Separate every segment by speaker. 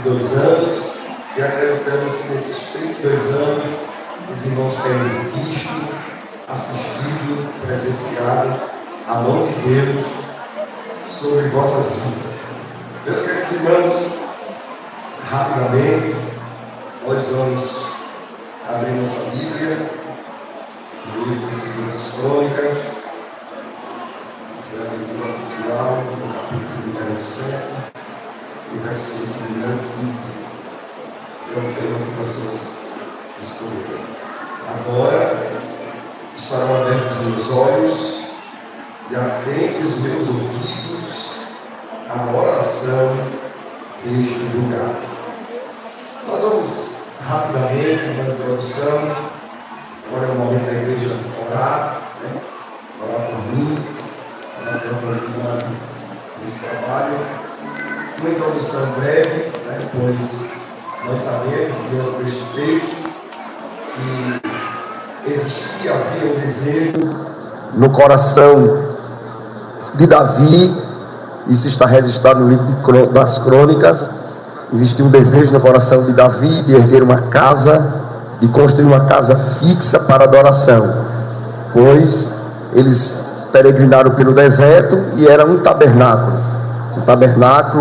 Speaker 1: 32 anos, e acreditamos que nesses 32 anos os irmãos têm visto, assistido, presenciado a mão de Deus sobre vossas vidas. Meus queridos irmãos, rapidamente nós vamos abrir nossa Bíblia no livro de 2 Crônicas, a leitura oficial, no capítulo 7, o versículo 15. É o tema que nós vamos escolher. Agora estarão abertos os meus olhos e atentem os meus ouvidos à oração deste lugar. Nós vamos rapidamente, uma introdução. Agora é o momento da igreja orar, orar por mim, orar pela continuidade desse trabalho. Uma introdução breve, pois nós sabemos, dentro deste texto, que existia, havia um desejo no coração de Davi. Isso está registrado no livro das Crônicas. Existia um desejo no coração de Davi de erguer uma casa, de construir uma casa fixa para adoração, pois eles peregrinaram pelo deserto e era um tabernáculo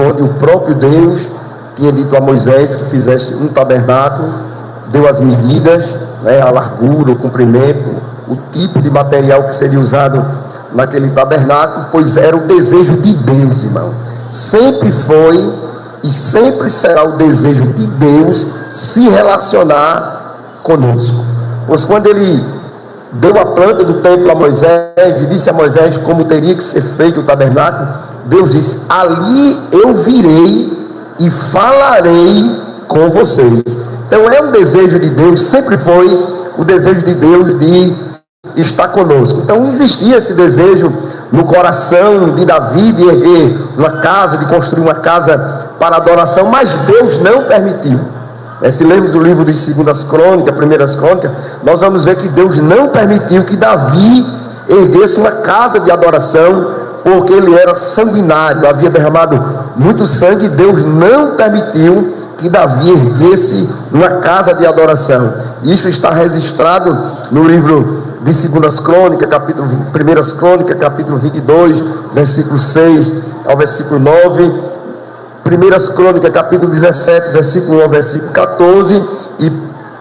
Speaker 1: onde o próprio Deus tinha dito a Moisés que fizesse um tabernáculo, deu as medidas, a largura, o comprimento, o tipo de material que seria usado naquele tabernáculo, pois era o desejo de Deus, irmão. Sempre foi e sempre será o desejo de Deus se relacionar conosco. Pois quando ele deu a planta do templo a Moisés e disse a Moisés como teria que ser feito o tabernáculo, Deus disse: ali eu virei e falarei com vocês. Então é um desejo de Deus, sempre foi o desejo de Deus de estar conosco. Então existia esse desejo no coração de Davi de erguer uma casa, de construir uma casa para adoração, mas Deus não permitiu. Se lermos o livro de 2 Crônicas, 1 Crônicas, nós vamos ver que Deus não permitiu que Davi erguesse uma casa de adoração, porque ele era sanguinário, havia derramado muito sangue, e Deus não permitiu que Davi erguesse uma casa de adoração. Isso está registrado no livro de 2 Crônicas, 1 Crônicas, capítulo 22, versículo 6 ao versículo 9, 1 Crônicas, capítulo 17, versículo 1 ao versículo 14, e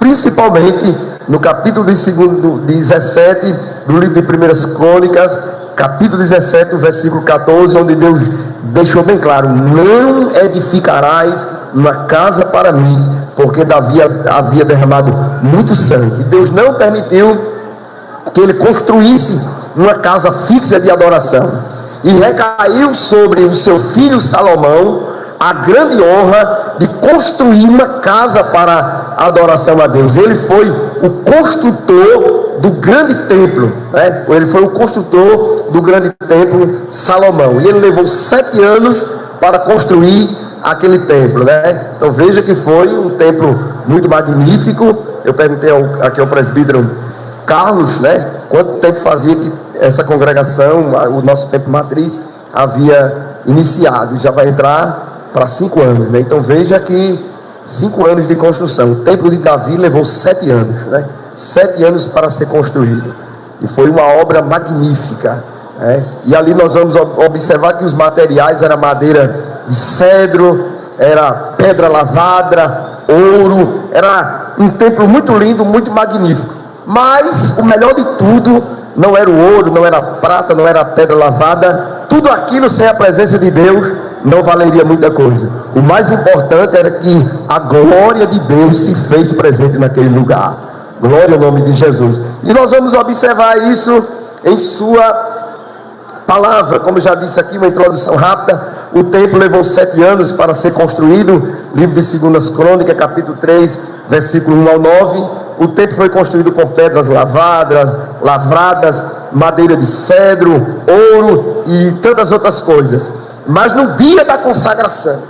Speaker 1: principalmente no capítulo 17 do livro de 1 Crônicas, capítulo 17, versículo 14, onde Deus deixou bem claro: não edificarás uma casa para mim, porque Davi havia derramado muito sangue. Deus não permitiu que ele construísse uma casa fixa de adoração, e recaiu sobre o seu filho Salomão a grande honra de construir uma casa para adoração a Deus. Ele foi o construtor do grande templo, Ele foi o construtor do grande templo Salomão, e ele levou 7 anos para construir aquele templo, Então veja que foi um templo muito magnífico. Eu perguntei aqui ao presbítero Carlos, quanto tempo fazia que essa congregação, o nosso templo matriz, havia iniciado, e já vai entrar para 5 anos, Então veja que 5 anos de construção. O templo de Davi levou 7 anos, 7 anos para ser construído, e foi uma obra magnífica, E ali nós vamos observar que os materiais eram madeira de cedro, era pedra lavada, ouro. Era um templo muito lindo, muito magnífico. Mas o melhor de tudo não era o ouro, não era a prata, não era a pedra lavada. Tudo aquilo sem a presença de Deus não valeria muita coisa. O mais importante era que a glória de Deus se fez presente naquele lugar. Glória ao nome de Jesus. E nós vamos observar isso em sua palavra. Como eu já disse aqui, uma introdução rápida. O templo levou 7 anos para ser construído. Livro de 2 Crônicas, capítulo 3, versículo 1 ao 9. O templo foi construído com pedras lavradas, madeira de cedro, ouro e tantas outras coisas. Mas no dia da consagração,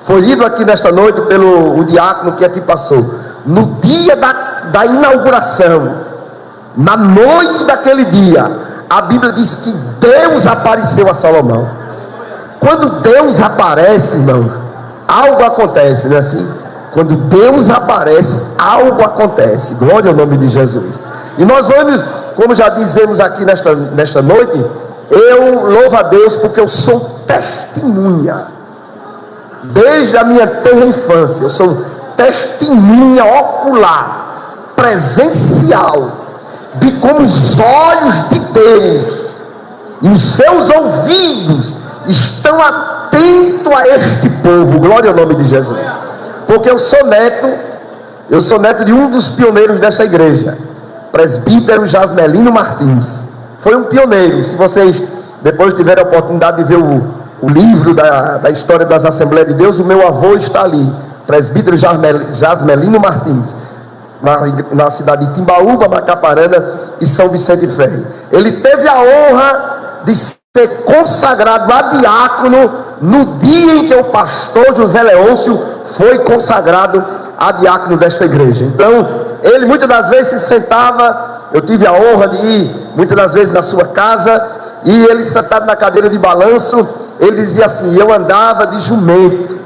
Speaker 1: foi lido aqui nesta noite pelo o diácono que aqui passou, no dia da inauguração, na noite daquele dia, a Bíblia diz que Deus apareceu a Salomão. Quando Deus aparece, irmão, algo acontece, não é assim? Quando Deus aparece, algo acontece. Glória ao nome de Jesus. E nós vamos, como já dizemos aqui nesta noite, eu louvo a Deus porque eu sou testemunha. Desde a minha tenra infância, eu sou testemunha ocular, presencial, de como os olhos de Deus e os seus ouvidos estão atentos a este povo. Glória ao nome de Jesus. Porque eu sou neto de um dos pioneiros dessa igreja, presbítero Jasmelino Martins. Foi um pioneiro. Se vocês depois tiverem a oportunidade de ver o livro da história das Assembleias de Deus, o meu avô está ali, presbítero Jasmelino Martins, na cidade de Timbaúba, Macaparana e São Vicente Ferre. Ele teve a honra de ser consagrado a diácono no dia em que o pastor José Leôncio foi consagrado a diácono desta igreja. Então, ele muitas das vezes se sentava, eu tive a honra de ir muitas das vezes na sua casa, e ele sentado na cadeira de balanço, ele dizia assim: eu andava de jumento,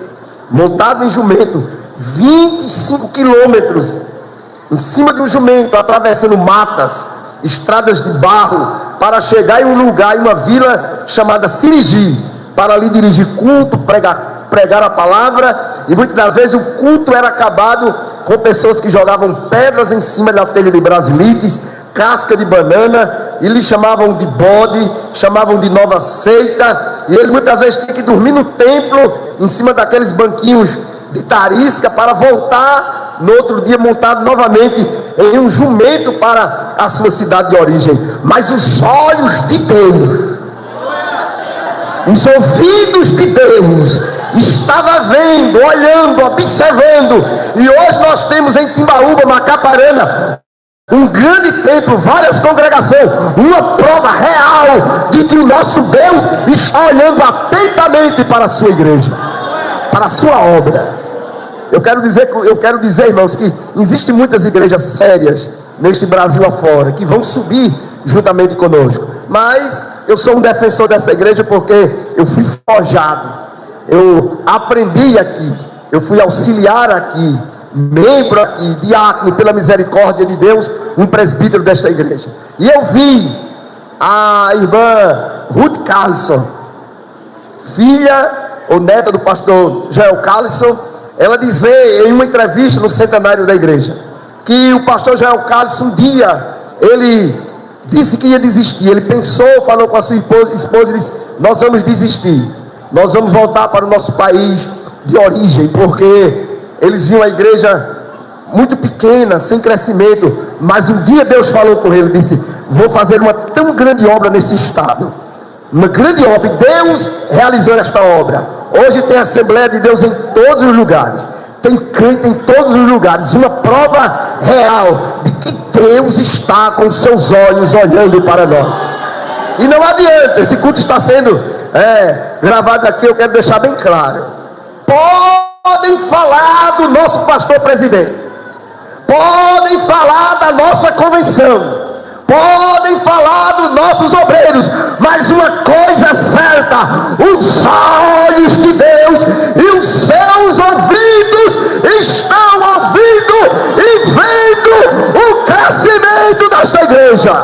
Speaker 1: montado em jumento, 25 quilômetros, em cima de um jumento, atravessando matas, estradas de barro, para chegar em um lugar, em uma vila chamada Sirigi, para ali dirigir culto, pregar a palavra. E muitas das vezes o culto era acabado com pessoas que jogavam pedras em cima da telha de brasilites, casca de banana, e lhe chamavam de bode, chamavam de nova seita. E ele muitas vezes tinha que dormir no templo, em cima daqueles banquinhos de tarisca, para voltar no outro dia montado novamente em um jumento para a sua cidade de origem. Mas os olhos de Deus, os ouvidos de Deus estava vendo, olhando, observando. E hoje nós temos em Timbaúba, Macaparana, um grande templo, várias congregações, uma prova real de que o nosso Deus está olhando atentamente para a sua igreja, para a sua obra. Eu quero dizer, irmãos, que existem muitas igrejas sérias neste Brasil afora, que vão subir juntamente conosco. Mas eu sou um defensor dessa igreja porque eu fui forjado, eu aprendi aqui, eu fui auxiliar aqui, membro aqui, diácono, pela misericórdia de Deus, um presbítero desta igreja. E eu vi a irmã Ruth Carlson, filha ou neta do pastor Joel Carlson, ela dizer em uma entrevista no centenário da igreja, que o pastor Joel Carlson um dia, ele disse que ia desistir. Ele pensou, falou com a sua esposa e disse: nós vamos desistir, nós vamos voltar para o nosso país de origem, porque eles viam a igreja muito pequena, sem crescimento. Mas um dia Deus falou com ele, disse: vou fazer uma tão grande obra nesse estado, uma grande obra. Deus realizou esta obra. Hoje tem Assembleia de Deus em todos os lugares, tem crente em todos os lugares, uma prova real de que Deus está com seus olhos olhando para nós. E não adianta, esse culto está sendo gravado aqui, eu quero deixar bem claro. Podem falar do nosso pastor presidente, podem falar da nossa convenção, podem falar dos nossos obreiros, mas uma coisa é certa: os olhos de Deus e os seus ouvidos estão ouvindo e vendo o crescimento desta igreja,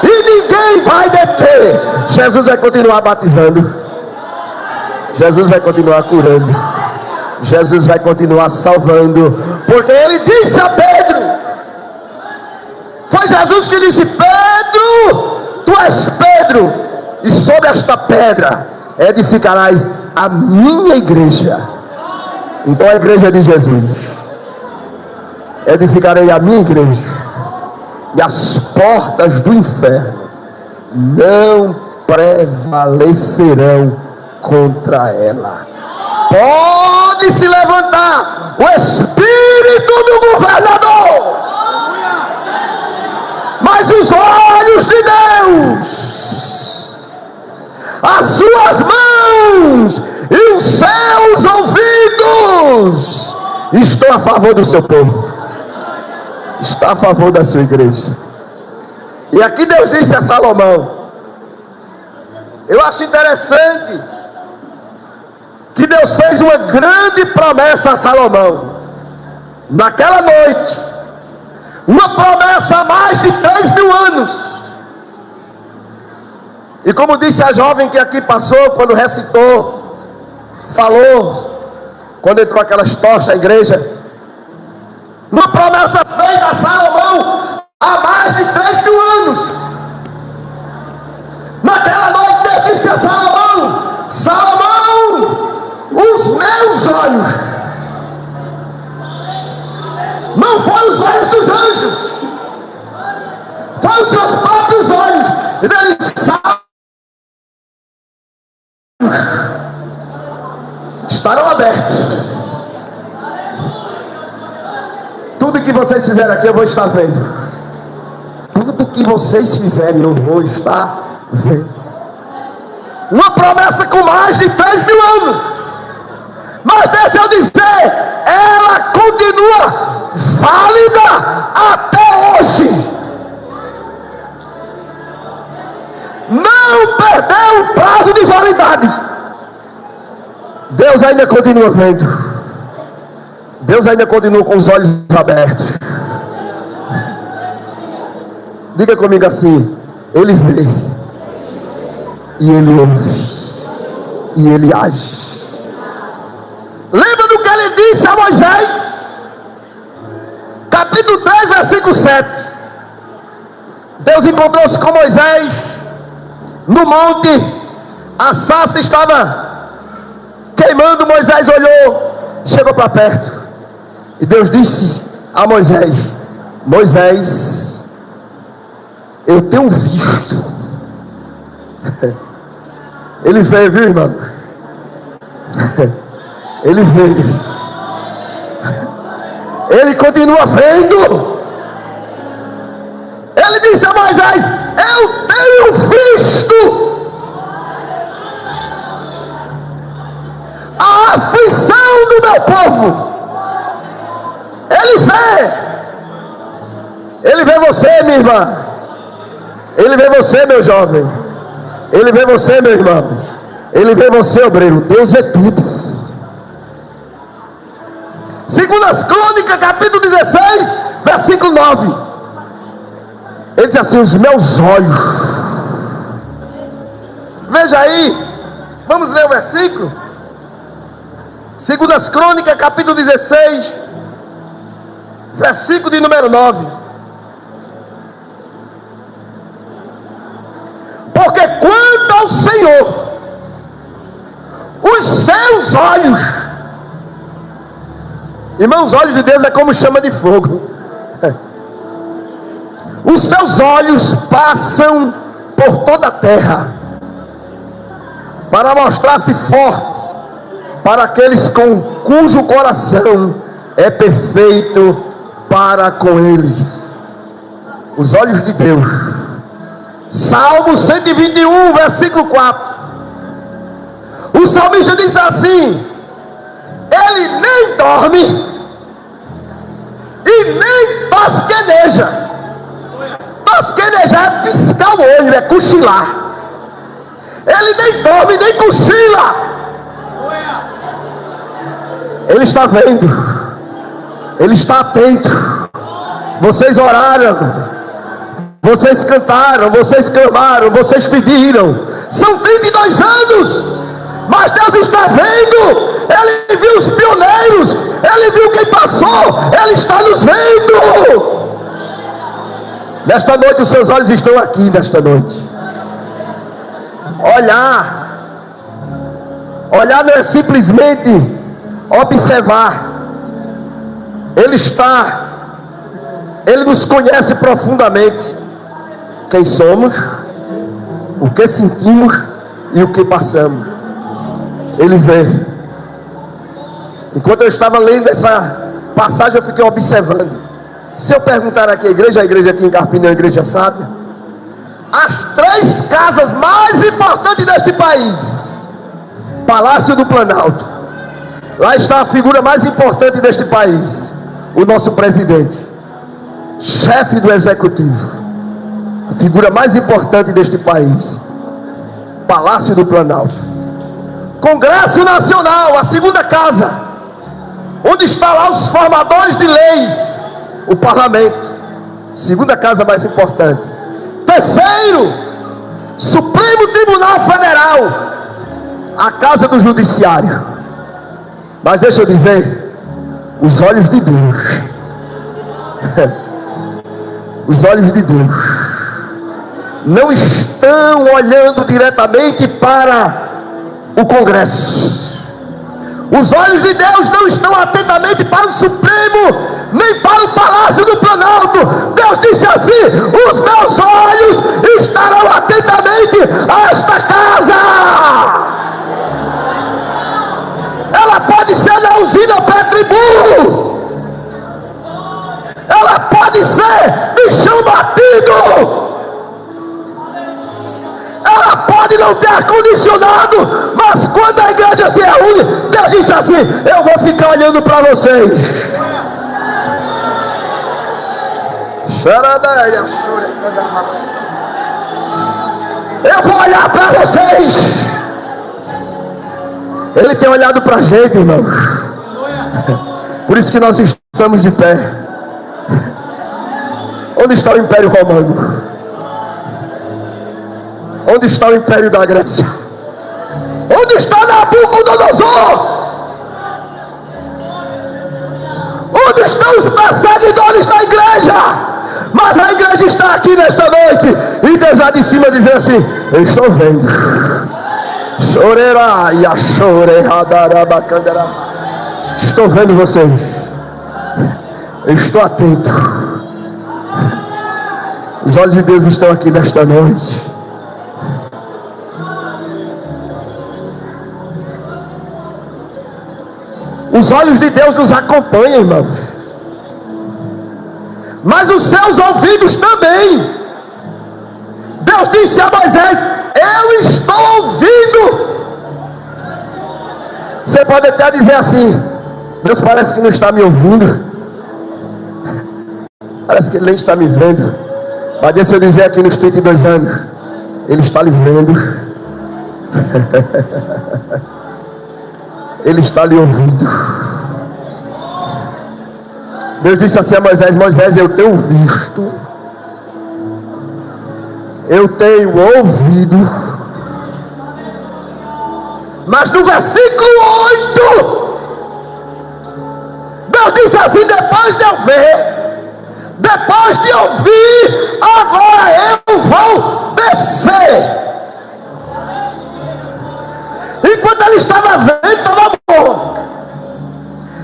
Speaker 1: e ninguém vai deter. Jesus vai continuar batizando, Jesus vai continuar curando, Jesus vai continuar salvando, porque ele disse a Pedro, foi Jesus que disse: Pedro, tu és Pedro, e sobre esta pedra edificarás a minha igreja. Então a igreja de Jesus: edificarei a minha igreja, e as portas do inferno não prevalecerão contra ela. Pode se levantar o espírito do governador, mas os olhos de Deus, as suas mãos e os seus ouvidos estão a favor do seu povo, está a favor da sua igreja. E aqui Deus disse a Salomão, eu acho interessante que Deus fez uma grande promessa a Salomão. Naquela noite, uma promessa há mais de 3.000 anos. E como disse a jovem que aqui passou, quando recitou, falou, quando entrou aquelas tochas à igreja, uma promessa feita a Salomão há mais de 3.000 anos. Naquela noite Deus disse a Salomão: Salomão, os meus olhos, não foram os olhos dos anjos, foram os seus próprios olhos. Ele estarão abertos. Tudo que vocês fizerem aqui eu vou estar vendo. Tudo que vocês fizerem eu vou estar vendo. Uma promessa com mais de 3.000 anos. Mas deixa eu dizer, ela continua válida até hoje. Não perdeu o prazo de validade. Deus ainda continua vendo. Deus ainda continua com os olhos abertos. Diga comigo assim: Ele vê, e Ele ouve, e Ele age. Lembra do que Ele disse a Moisés? Capítulo 3, versículo 7. Deus encontrou-se com Moisés no monte. A sarça estava queimando. Moisés olhou, chegou para perto, e Deus disse a Moisés: Moisés, eu tenho visto. Ele veio, viu, irmão? Ele veio. Ele continua vendo. Ele disse a Moisés: eu tenho visto a aflição do meu povo. Ele vê. Ele vê você, minha irmã. Ele vê você, meu jovem. Ele vê você, meu irmão. Ele vê você, obreiro. Deus vê tudo. Segundas Crônicas, capítulo 16, versículo 9. Ele diz assim: os meus olhos. Veja aí. Vamos ler o versículo. Segundas Crônicas, capítulo 16, versículo de número 9. Porque quanto ao Senhor, os seus olhos, irmãos, os olhos de Deus é como chama de fogo. Os seus olhos passam por toda a terra, para mostrar-se forte para aqueles cujo coração é perfeito para com eles. Os olhos de Deus. Salmo 121, versículo 4. O salmista diz assim: ele nem dorme e nem pasqueneja. Pasquenejar é piscar o olho, é cochilar. Ele nem dorme nem cochila. Ele está vendo. Ele está atento. Vocês oraram, vocês cantaram, vocês clamaram, vocês pediram. São 32 anos, mas Deus está vendo. Ele viu os pioneiros, Ele viu quem passou, Ele está nos vendo. Nesta noite os seus olhos estão aqui, nesta noite. Olhar não é simplesmente observar. Ele nos conhece profundamente. Quem somos, o que sentimos e o que passamos. Ele vê. Enquanto eu estava lendo essa passagem, eu fiquei observando. Se eu perguntar aqui a igreja aqui em Carpina é uma igreja sábia, as 3 casas mais importantes deste país: Palácio do Planalto, lá está a figura mais importante deste país, o nosso presidente, chefe do executivo, a figura mais importante deste país, Palácio do Planalto. Congresso Nacional, a segunda casa, onde estão lá os formadores de leis, o parlamento, segunda casa mais importante. Terceiro, Supremo Tribunal Federal, a casa do judiciário. Mas deixa eu dizer, os olhos de Deus, os olhos de Deus não estão olhando diretamente para o Congresso. Os olhos de Deus não estão atentamente para o Supremo, nem para o Palácio do Planalto. Deus disse assim: os meus olhos estarão atentamente a esta casa. Ela pode ser na usina Petribulo, ela pode ser de chão batido, ela pode não ter ar-condicionado, mas quando a igreja se reúne, Deus disse assim: eu vou ficar olhando para vocês. Eu vou olhar para vocês. Ele tem olhado para a gente, irmãos. Por isso que nós estamos de pé. Onde está o Império Romano? Onde está o Império da Grécia? Onde está Nabucodonosor? Onde estão os perseguidores da igreja? Mas a igreja está aqui nesta noite, e Deus lá de cima dizendo assim: eu estou vendo. Chorerá e a choreradarabacandará. Estou vendo vocês. Eu estou atento. Os olhos de Deus estão aqui nesta noite. Os olhos de Deus nos acompanham, irmão. Mas os seus ouvidos também. Deus disse a Moisés: eu estou ouvindo. Você pode até dizer assim: Deus parece que não está me ouvindo, parece que Ele nem está me vendo. Mas deixa eu dizer aqui nos 32 anos, Ele está lhe vendo. Ele está lhe ouvindo. Deus disse assim a Moisés: Moisés, eu tenho visto, eu tenho ouvido. Mas no versículo 8, Deus disse assim: depois de eu ver, depois de ouvir, agora eu vou descer. Enquanto ele estava vendo, estava bom.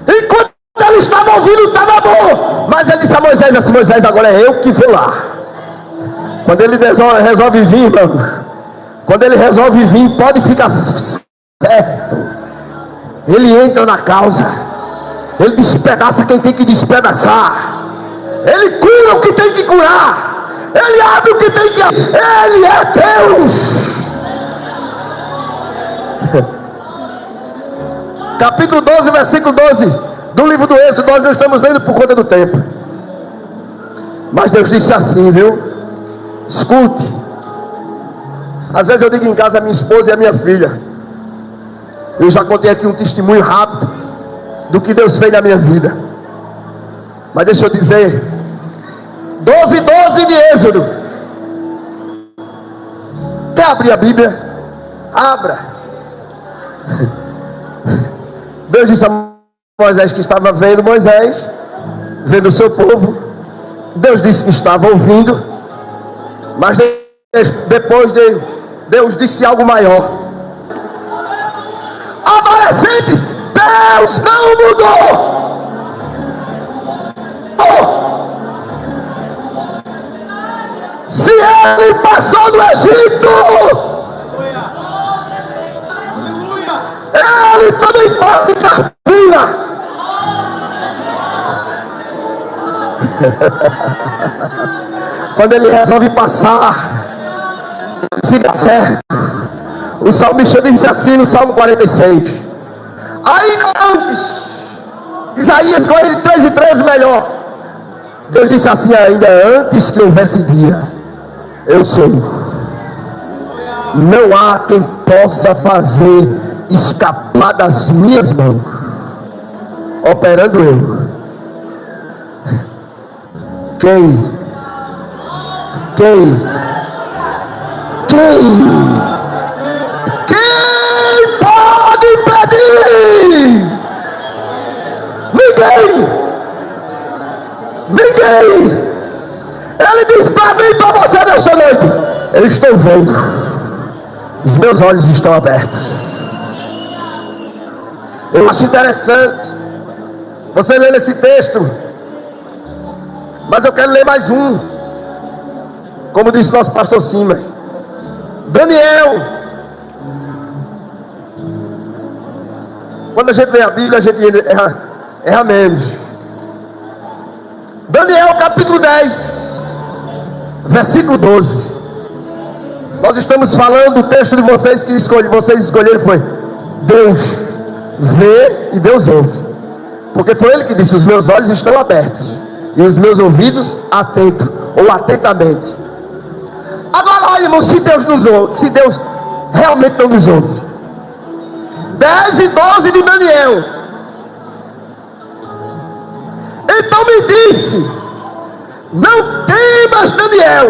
Speaker 1: Enquanto ele estava ouvindo, estava bom. Mas ele disse a Moisés assim: Moisés, agora é eu que vou lá. Quando ele resolve vir, irmão, quando ele resolve vir, pode ficar certo. Ele entra na causa. Ele despedaça quem tem que despedaçar. Ele cura o que tem que curar. Ele abre o que tem que abrir. Ele é Deus. Capítulo 12, versículo 12 do livro do Êxodo. Nós não estamos lendo por conta do tempo, mas Deus disse assim, viu? Escute. Às vezes eu digo em casa a minha esposa e a minha filha, eu já contei aqui um testemunho rápido do que Deus fez na minha vida. Mas deixa eu dizer, 12 de Êxodo. Quer abrir a Bíblia? Abra. Deus disse a Moisés que estava vendo Moisés, vendo o seu povo. Deus disse que estava ouvindo. Mas depois Deus disse algo maior. Adolescentes, Deus não mudou. Se Ele passou no Egito, Ele também passa em Carpina. Quando Ele resolve passar, fica certo. O salmista disse assim no Salmo 46. Ainda antes, Isaías 43:13 melhor. Deus disse assim: ainda antes que houvesse dia, eu sou. Não há quem possa fazer escapar das minhas mãos, operando eu. Quem pode impedir? Ninguém. Ele diz para mim e para você nesta noite: eu estou vendo, os meus olhos estão abertos. Eu acho interessante você ler esse texto, mas eu quero ler mais um, como disse nosso pastor Simas. Daniel. Quando a gente lê a Bíblia, a gente erra menos. Daniel capítulo 10, versículo 12. Nós estamos falando do texto de vocês que vocês escolheram, foi Deus vê e Deus ouve. Porque foi Ele que disse: os meus olhos estão abertos e os meus ouvidos atentos, ou atentamente. Agora olha, irmão, se Deus nos ouve, se Deus realmente não nos ouve. 10 e 12 de Daniel. Então me disse: não temas, Daniel,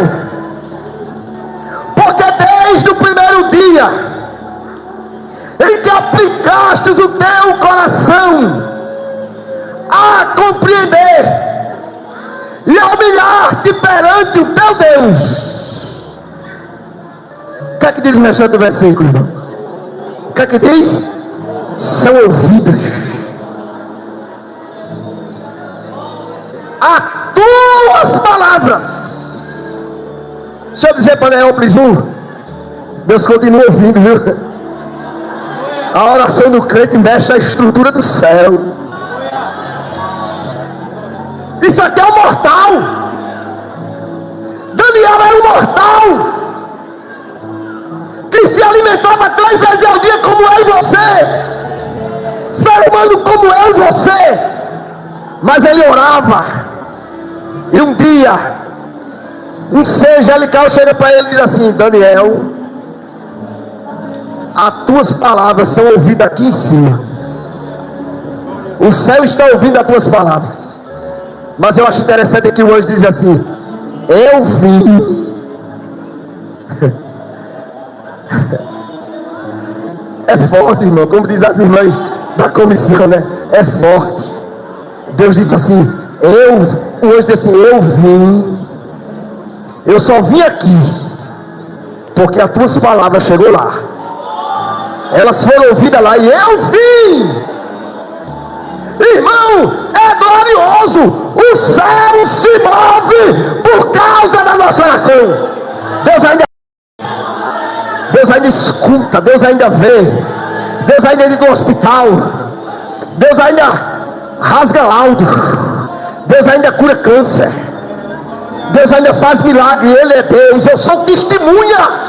Speaker 1: porque desde o primeiro dia em que aplicastes o teu coração a compreender e a humilhar-te perante o teu Deus. O que é que diz o restante do versículo, irmão? O que é que diz? São ouvidas as tuas palavras. Deixa eu dizer para Neópolis 1, Deus continua ouvindo, viu? A oração do crente mexe a estrutura do céu. Isso aqui é um mortal. Daniel era um mortal que se alimentava 3 vezes ao dia, como eu e você, ser humano como eu e você. Mas ele orava, e um dia um ser angelical chega para ele e diz assim: Daniel, as tuas palavras são ouvidas aqui em cima, o céu está ouvindo as tuas palavras. Mas eu acho interessante que o anjo diz assim: eu vim é forte, irmão, como diz as irmãs da comissão, né? É forte. Deus disse assim: o anjo disse assim: eu só vim aqui porque as tuas palavras chegou lá, elas foram ouvidas lá, e eu vim. Irmão, é glorioso. O céu se move por causa da nossa oração. Deus ainda escuta, Deus ainda vê, Deus ainda entra no hospital, Deus ainda rasga laudo, Deus ainda cura câncer, Deus ainda faz milagre. Ele é Deus. Eu sou testemunha.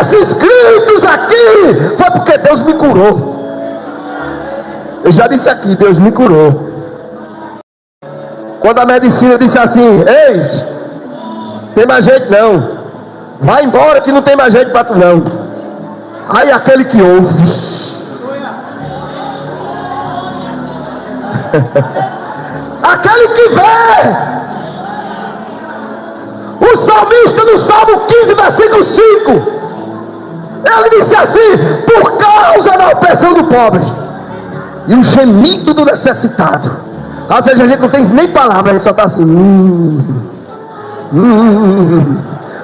Speaker 1: Esses gritos aqui foi porque Deus me curou. Eu já disse aqui, Deus me curou. Quando a medicina disse assim: ei, tem mais jeito não, vai embora que não tem mais jeito para tu não. Aí aquele que ouve aquele que vê. O salmista no Salmo 15, versículo 5, ele disse assim: por causa da opressão do pobre e o gemido do necessitado. Às vezes a gente não tem nem palavra, a gente só está assim.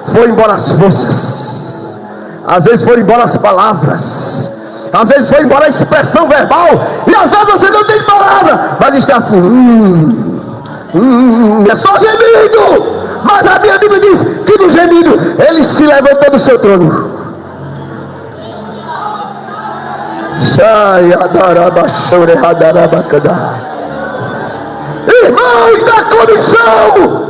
Speaker 1: Foi embora as forças, às vezes foram embora as palavras, às vezes foi embora a expressão verbal, e às vezes você não tem palavra, mas está assim. É só gemido. Mas a minha Bíblia diz que no gemido ele se levantou do seu trono. Irmãos da comissão,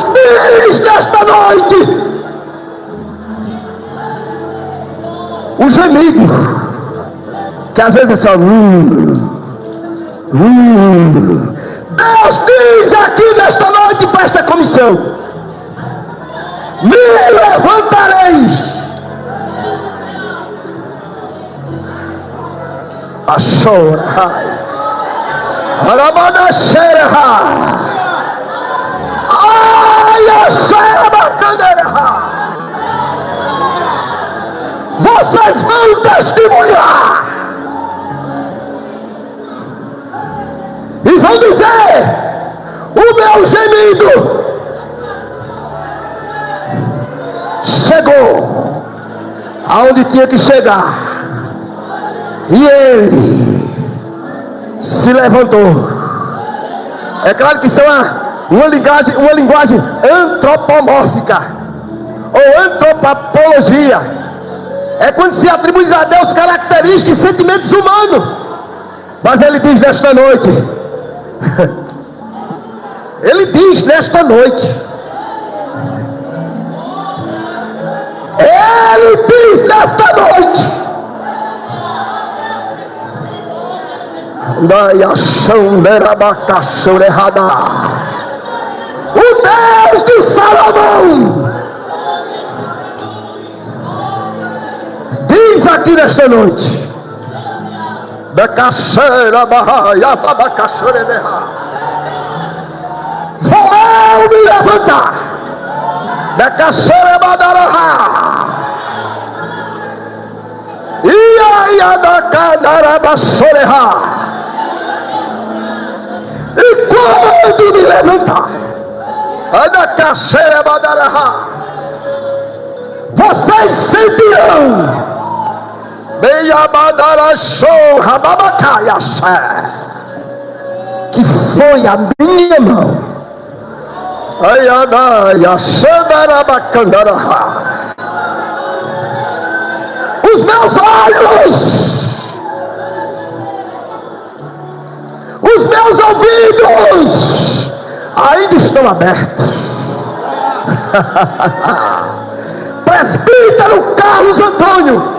Speaker 1: Deus diz nesta noite: o gemido, que às vezes é só Deus diz aqui nesta noite para esta comissão: me levantarei. A chorar. Vocês vão testemunhar e vão dizer: o meu gemido chegou aonde tinha que chegar, e ele se levantou. É claro que isso é uma linguagem antropomórfica ou antropologia. É quando se atribui a Deus características e sentimentos humanos. Mas ele diz nesta noite, ele diz nesta noite, ele diz nesta noite, o Deus de Salomão diz aqui nesta noite: vou eu me levantar, e quando me levantar, vocês sentirão que foi a minha mão. Os meus olhos, os meus ouvidos ainda estão abertos. Presbítero Carlos Antônio,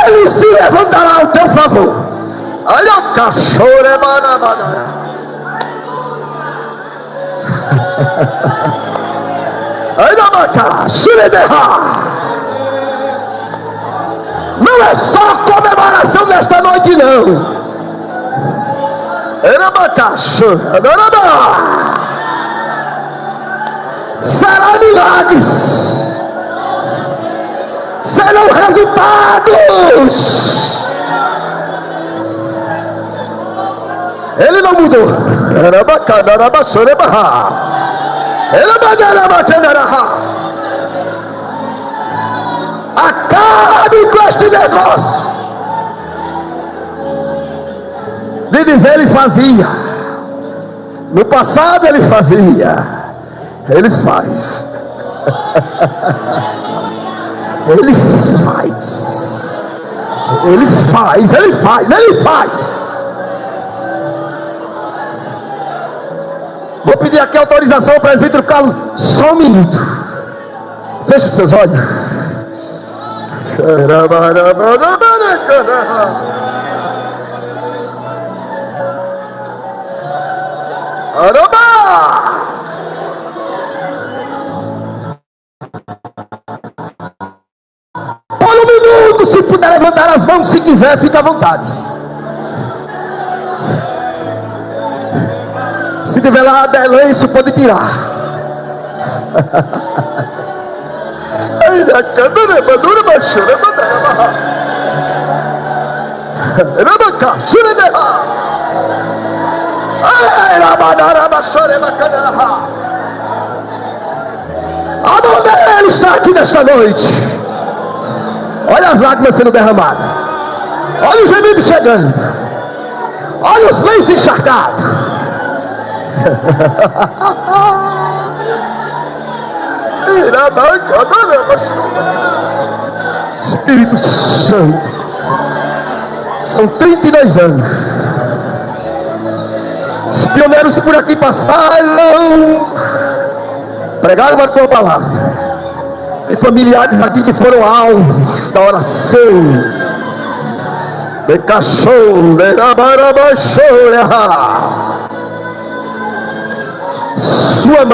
Speaker 1: ele se levantará ao teu favor. Não é só comemoração nesta noite, não. Serão milagres, serão resultados. Ele não mudou. Acabe com este negócio de dizer ele fazia. No passado ele fazia. Ele faz. Ele faz. Ele faz. Ele faz. Ele faz. Vou pedir aqui autorização ao presbítero Carlos, só um minuto. Feche seus olhos. Por um minuto, se puder levantar as mãos, se quiser, fica à vontade. Se tiver lá delêncio, pode tirar. A mão dele está aqui nesta noite. Olha as lágrimas sendo derramadas. Olha o gemido chegando. Olha os lenços encharcados. Espírito Santo, são 32 anos. Os pioneiros por aqui passaram, Pregado a tua palavra. Tem familiares aqui que foram alvos da oração. De cachorro, sua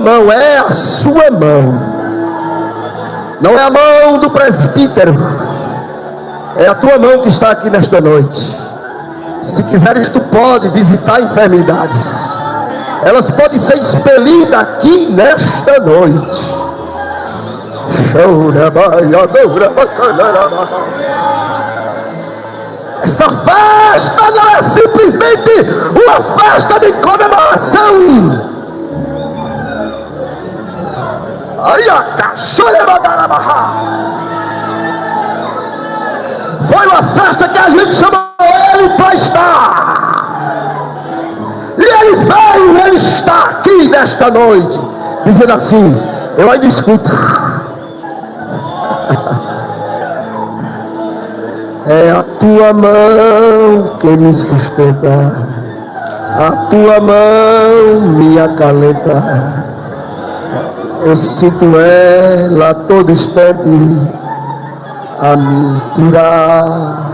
Speaker 1: mão é a sua mão, não é a mão do presbítero, é a tua mão que está aqui nesta noite. Se quiseres, tu pode visitar enfermidades, elas podem ser expelidas aqui nesta noite. Esta festa não é simplesmente uma festa de comemoração. Foi uma festa que a gente chamou ele para estar. E ele veio, ele está aqui nesta noite, dizendo assim: eu ainda escuto. É a tua mão que me sustenta, a tua mão me acalenta. Eu sinto ela todo instante a me curar.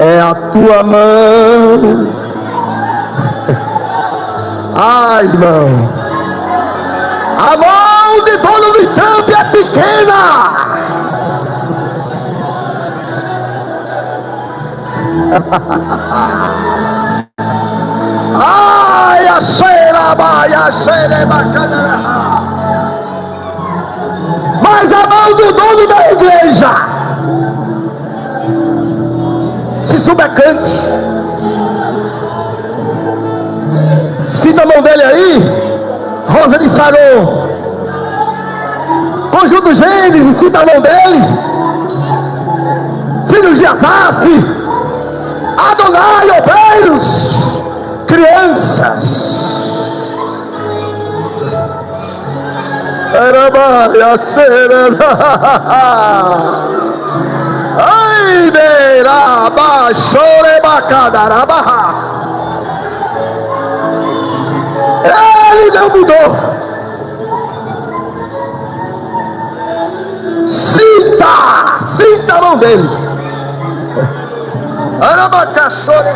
Speaker 1: É a tua mão. Ai, irmão, a mão de Donald Trump é pequena. Ai, a cheira, mas a mão do dono da igreja, se subecante, sinta a mão dele aí, Rosa de Sarô, Conjunto Gênesis, sinta a mão dele, Filhos de Asaf, Adonai, obreiros, crianças. Arabaia serena. Ai, beiraba, chorebacadarabaha. Ele não mudou. Sinta a mão dele. Arabacachore.